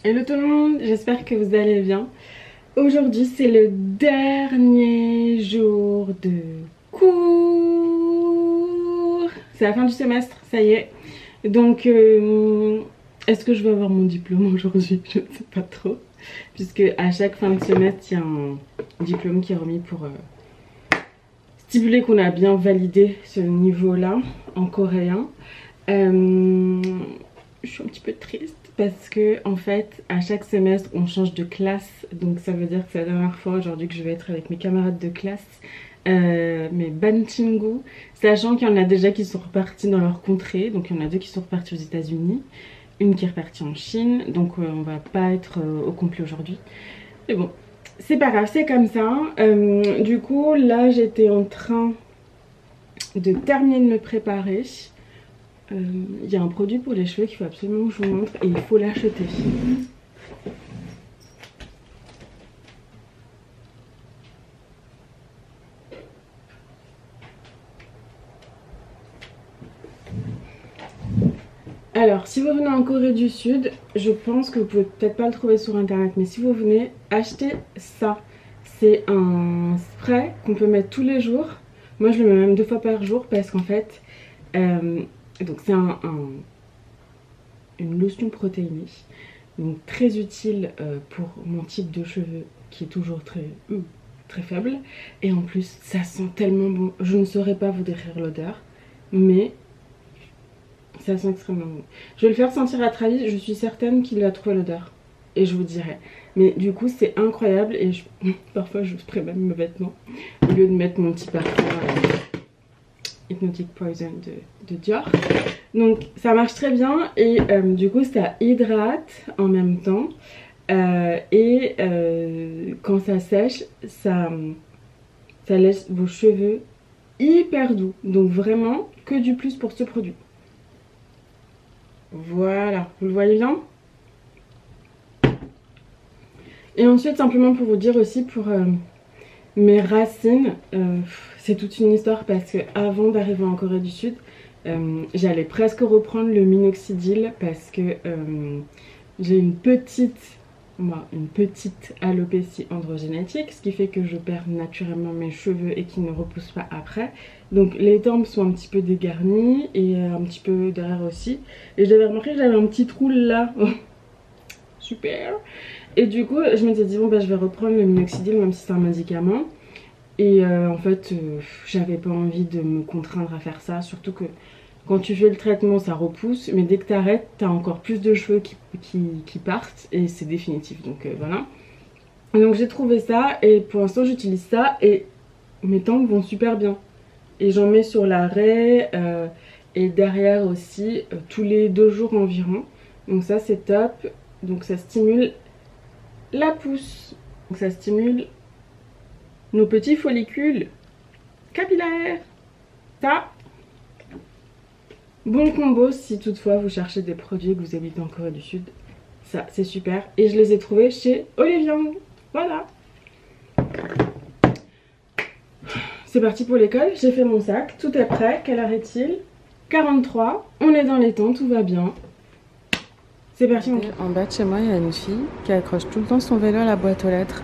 Hello tout le monde, j'espère que vous allez bien. Aujourd'hui c'est le dernier jour de cours. C'est la fin du semestre, ça y est. Donc est-ce que je vais avoir mon diplôme aujourd'hui? Je ne sais pas trop. Puisque à chaque fin de semestre, il y a un diplôme qui est remis pour stipuler qu'on a bien validé ce niveau-là en coréen. Je suis un petit peu triste parce que en fait à chaque semestre on change de classe, donc ça veut dire que c'est la dernière fois aujourd'hui que je vais être avec mes camarades de classe, mes Banchingu, sachant qu'il y en a déjà qui sont repartis dans leur contrée. Donc il y en a deux qui sont repartis aux États-Unis, une qui est repartie en Chine, donc on va pas être au complet aujourd'hui, mais bon c'est pas grave, c'est comme ça. Du coup là j'étais en train de terminer de me préparer. Il y a un produit pour les cheveux qu'il faut absolument que je vous montre et il faut l'acheter. Alors, si vous venez en Corée du Sud, je pense que vous pouvez peut-être pas le trouver sur internet, mais si vous venez, achetez ça. C'est un spray qu'on peut mettre tous les jours. Moi, je le mets même 2 fois par jour parce qu'en fait, donc c'est une lotion protéinée, donc très utile pour mon type de cheveux qui est toujours très faible. Et en plus, ça sent tellement bon. Je ne saurais pas vous décrire l'odeur, mais ça sent extrêmement bon. Je vais le faire sentir à Travis, je suis certaine qu'il a trouvé l'odeur. Et je vous dirai. Mais du coup, c'est incroyable. Et parfois, je spray même mes vêtements au lieu de mettre mon petit parfum Hypnotic Poison de Dior. Donc, ça marche très bien. Et du coup, ça hydrate en même temps. Quand ça sèche, ça laisse vos cheveux hyper doux. Donc, vraiment, que du plus pour ce produit. Voilà, vous le voyez bien. Et ensuite, simplement pour vous dire aussi pour mes racines, c'est toute une histoire parce que avant d'arriver en Corée du Sud, j'allais presque reprendre le minoxidil parce que j'ai une petite alopécie androgénétique, ce qui fait que je perds naturellement mes cheveux et qu'ils ne repoussent pas après. Donc les tempes sont un petit peu dégarnies et un petit peu derrière aussi. Et j'avais remarqué que j'avais un petit trou là. Super. Et du coup je m'étais dit bon bah je vais reprendre le minoxidil même si c'est un médicament. Et en fait j'avais pas envie de me contraindre à faire ça, surtout que quand tu fais le traitement ça repousse, mais dès que t'arrêtes t'as encore plus de cheveux qui partent et c'est définitif, donc voilà. Donc j'ai trouvé ça et pour l'instant j'utilise ça et mes tempes vont super bien. Et j'en mets sur l'arrêt et derrière aussi tous les 2 jours environ. Donc ça c'est top. Donc ça stimule la pousse. Donc ça stimule nos petits follicules capillaires. Ça, bon combo si toutefois vous cherchez des produits et que vous habitez en Corée du Sud. Ça c'est super. Et je les ai trouvés chez Olivia. Voilà. C'est parti pour l'école, j'ai fait mon sac, tout est prêt. Quelle heure est-il? 43, on est dans les temps, tout va bien. C'est parti. En bas de chez moi, il y a une fille qui accroche tout le temps son vélo à la boîte aux lettres.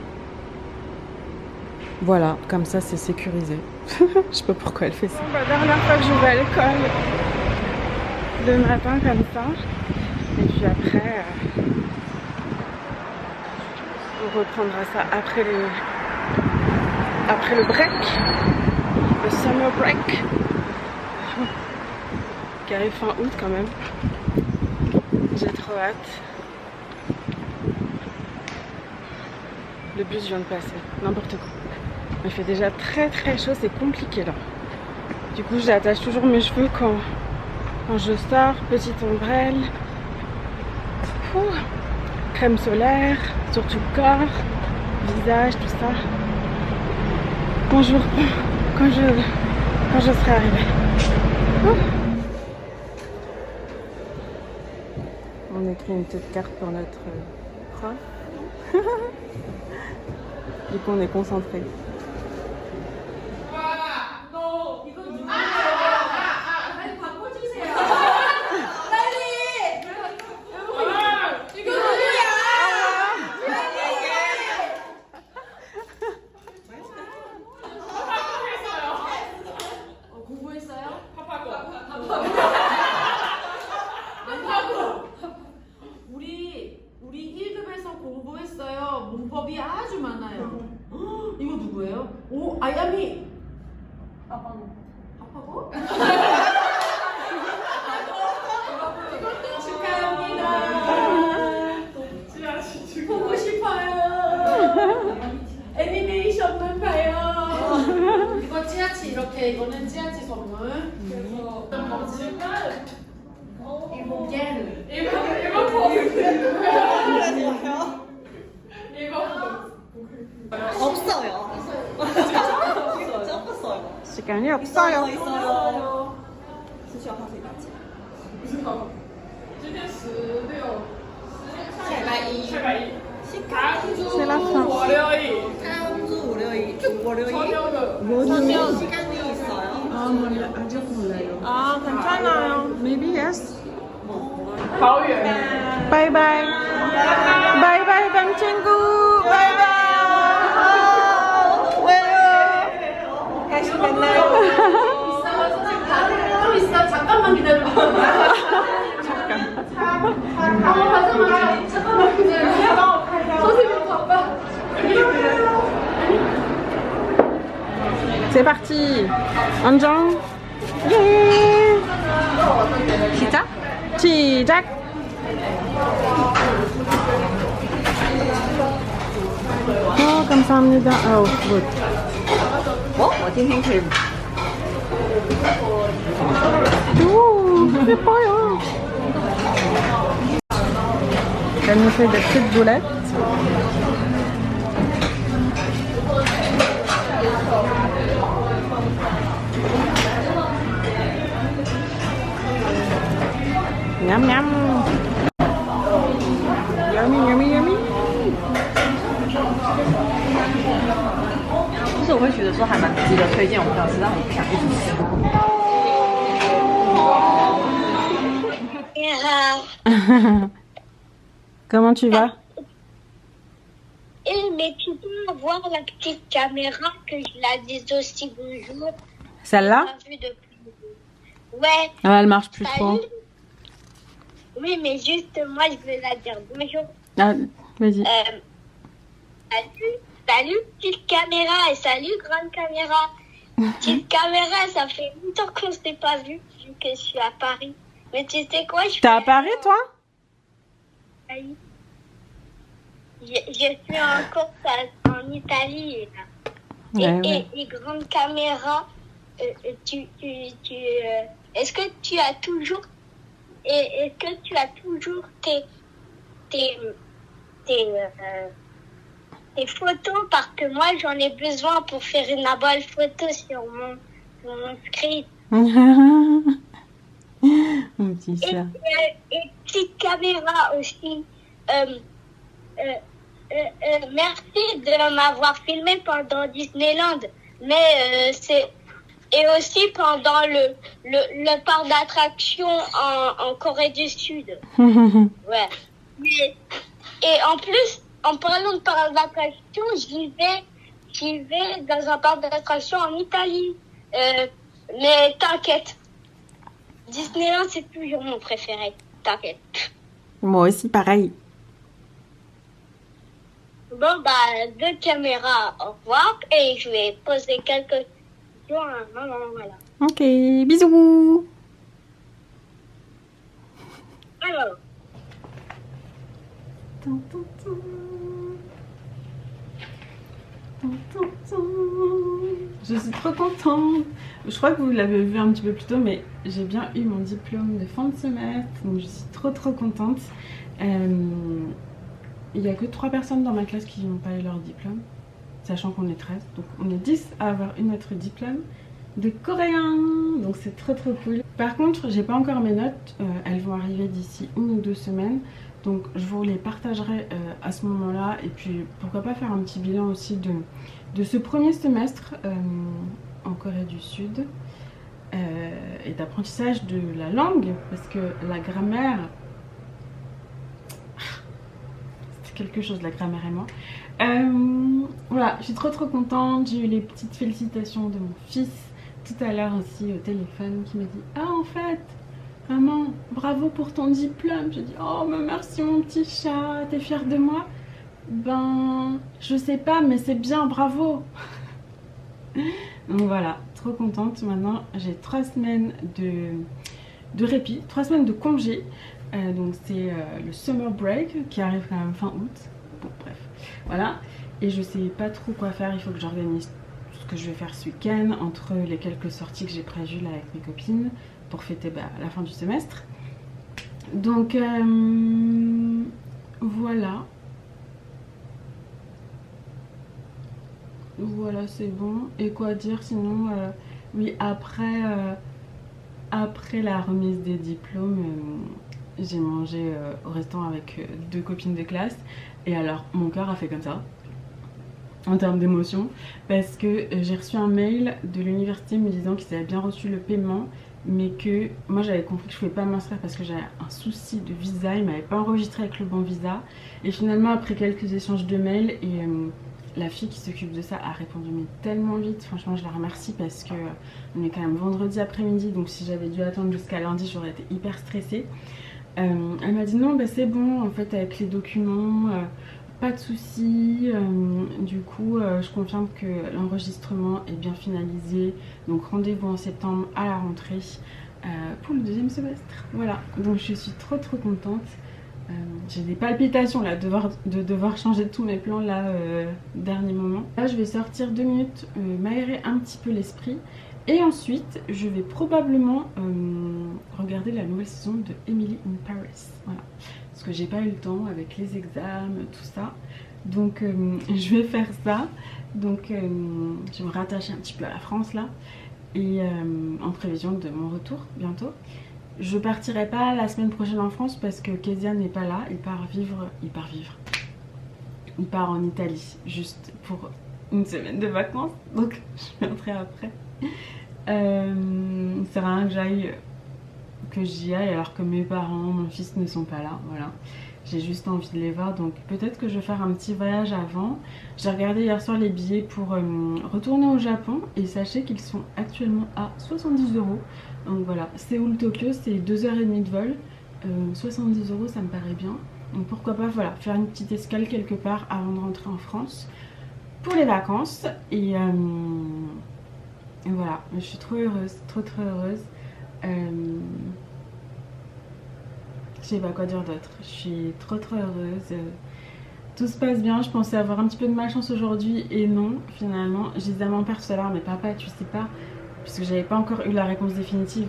Voilà, comme ça c'est sécurisé. Je sais pas pourquoi elle fait ça. Bon, dernière fois que je vais à l'école, le matin comme ça. Et puis après, on reprendra ça après le break. Le summer break. Qui arrive fin août quand même. J'ai trop hâte. Le bus vient de passer, n'importe quoi. Il fait déjà très chaud, c'est compliqué là. Du coup j'attache toujours mes cheveux quand je sors, petite ombrelle. Crème solaire, sur tout le corps, visage, tout ça. Bonjour, quand je serai arrivée. On écrit une petite carte pour notre prof. Du coup on est concentré. 하고? 축하합니다. 보고 싶어요. 애니메이션만 봐요. 이거 찌아치 이렇게 이거는 찌아치 선물. 그래서 뭐지만 이거 겐 없어요. 없어요. 시간이 없어요. 있어요. 수시와 가서 같이. 今天16 720. C'est la fin. 월요일 다음 주 월요일. 월요일. 저녁은 시간이 있어요. 아직 몰라요. 아, 괜찮아요. Maybe yes. 桃园 Bye bye. Bye bye, 뱀 친구. Bye bye. 다시 만나요. 좀 있어 잠깐만 기다려 잠깐만 기다려 선생님 바빠 C'est parti. 안녕. 예. 시작. 시작. 감사합니다. 아우, 굿. 我今天可以 오, 예뻐요. Elle nous fait des petites boulettes. Miam miam. Yummy yummy yummy. 就是我会觉得说还蛮值得推荐我朋友吃，但我不想一直吃。 Comment tu vas? Mais tu peux voir la petite caméra que je la dise aussi bonjour. Celle-là? Pas vu depuis. Ouais. Ah, elle marche plus trop. Salut. Oui, mais juste moi je vais la dire bonjour. Ah, vas-y. Salut, salut petite caméra et salut grande caméra. Petite caméra, ça fait longtemps qu'on s'est pas vu que je suis à Paris. Mais tu sais quoi, je T'es à fais- Paris, toi? Oui. Je suis en course en Italie. Là. Et grande caméra, est-ce que tu as toujours tes photos parce que moi j'en ai besoin pour faire une belle photo sur mon script. Mon petit chat. Et petite caméra aussi. Merci de m'avoir filmé pendant Disneyland. Mais et aussi pendant le parc d'attractions en Corée du Sud. Ouais. Et en plus, en parlant de parc d'attractions, j'y vais dans un parc d'attractions en Italie. Mais t'inquiète. Disneyland, c'est toujours mon préféré. T'inquiète. Moi aussi, pareil. Bon, bah, 2 caméras, au revoir. Et je vais poser quelques questions à maman, voilà. Ok, bisous. Alors, Je suis trop contente. Je crois que vous l'avez vu un petit peu plus tôt, mais j'ai bien eu mon diplôme de fin de semestre, donc je suis trop contente. Il n'y a que 3 personnes dans ma classe qui n'ont pas eu leur diplôme, sachant qu'on est 13, donc on est 10 à avoir eu notre diplôme de coréen, donc c'est trop cool. Par contre, j'ai pas encore mes notes, elles vont arriver d'ici 1 ou 2 semaines, donc je vous les partagerai à ce moment-là, et puis pourquoi pas faire un petit bilan aussi de ce premier semestre en Corée du Sud et d'apprentissage de la langue, parce que la grammaire, c'est quelque chose, la grammaire et moi. Voilà, je suis trop contente. J'ai eu les petites félicitations de mon fils tout à l'heure aussi au téléphone, qui m'a dit « Ah, en fait, maman, bravo pour ton diplôme !» J'ai dit « Oh, mais merci mon petit chat, t'es fière de moi ?» Ben, je sais pas, mais c'est bien, bravo. Donc voilà, trop contente. Maintenant j'ai 3 semaines de répit, 3 semaines de congé. Donc c'est le summer break qui arrive quand même fin août. Bon bref, voilà. Et je sais pas trop quoi faire, il faut que j'organise ce que je vais faire ce week-end entre les quelques sorties que j'ai prévues là avec mes copines pour fêter la fin du semestre. Donc voilà. Voilà, c'est bon. Et quoi dire sinon oui, après la remise des diplômes, j'ai mangé au restaurant avec 2 copines de classe. Et alors, mon cœur a fait comme ça, en termes d'émotion, parce que j'ai reçu un mail de l'université me disant qu'ils avaient bien reçu le paiement, mais que moi j'avais compris que je pouvais pas m'inscrire parce que j'avais un souci de visa, ils m'avaient pas enregistré avec le bon visa. Et finalement, après quelques échanges de mails, et la fille qui s'occupe de ça a répondu mais tellement vite, franchement je la remercie parce que on est quand même vendredi après-midi, donc si j'avais dû attendre jusqu'à lundi j'aurais été hyper stressée. Elle m'a dit non bah c'est bon en fait avec les documents, pas de soucis. Du coup je confirme que l'enregistrement est bien finalisé, donc rendez-vous en septembre à la rentrée pour le 2e semestre. Voilà, donc je suis trop contente. J'ai des palpitations là de devoir changer tous mes plans là dernier moment. Là je vais sortir 2 minutes, m'aérer un petit peu l'esprit. Et ensuite je vais probablement regarder la nouvelle saison de Emily in Paris. Voilà. Parce que j'ai pas eu le temps avec les examens, tout ça. Donc je vais faire ça. Donc je vais me rattacher un petit peu à la France là. Et en prévision de mon retour bientôt. Je partirai pas la semaine prochaine en France parce que Kezia n'est pas là, il part en Italie juste pour une semaine de vacances, donc je viendrai après. C'est rien que j'y aille alors que mes parents, mon fils ne sont pas là, voilà. J'ai juste envie de les voir, donc peut-être que je vais faire un petit voyage avant. J'ai regardé hier soir les billets pour retourner au Japon et sachez qu'ils sont actuellement à 70 €. Donc voilà, Séoul-Tokyo c'est 2h30 de vol, 70 € ça me paraît bien. Donc pourquoi pas voilà, faire une petite escale quelque part avant de rentrer en France pour les vacances. Et voilà, je suis trop heureuse, trop heureuse. Je sais pas quoi dire d'autre, je suis trop heureuse. Tout se passe bien, je pensais avoir un petit peu de malchance aujourd'hui et non finalement. J'ai dit à mon père tout à l'heure mais papa tu sais pas, puisque j'avais pas encore eu la réponse définitive.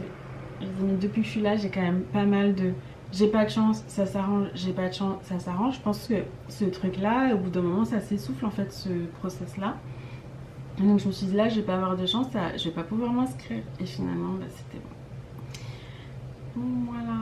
Je dis mais depuis que je suis là j'ai quand même pas mal de j'ai pas de chance, ça s'arrange, j'ai pas de chance, ça s'arrange. Je pense que ce truc là au bout d'un moment ça s'essouffle en fait, ce process là. Et donc je me suis dit là je vais pas avoir de chance, je vais pas pouvoir m'inscrire. Et finalement bah, c'était bon. Voilà.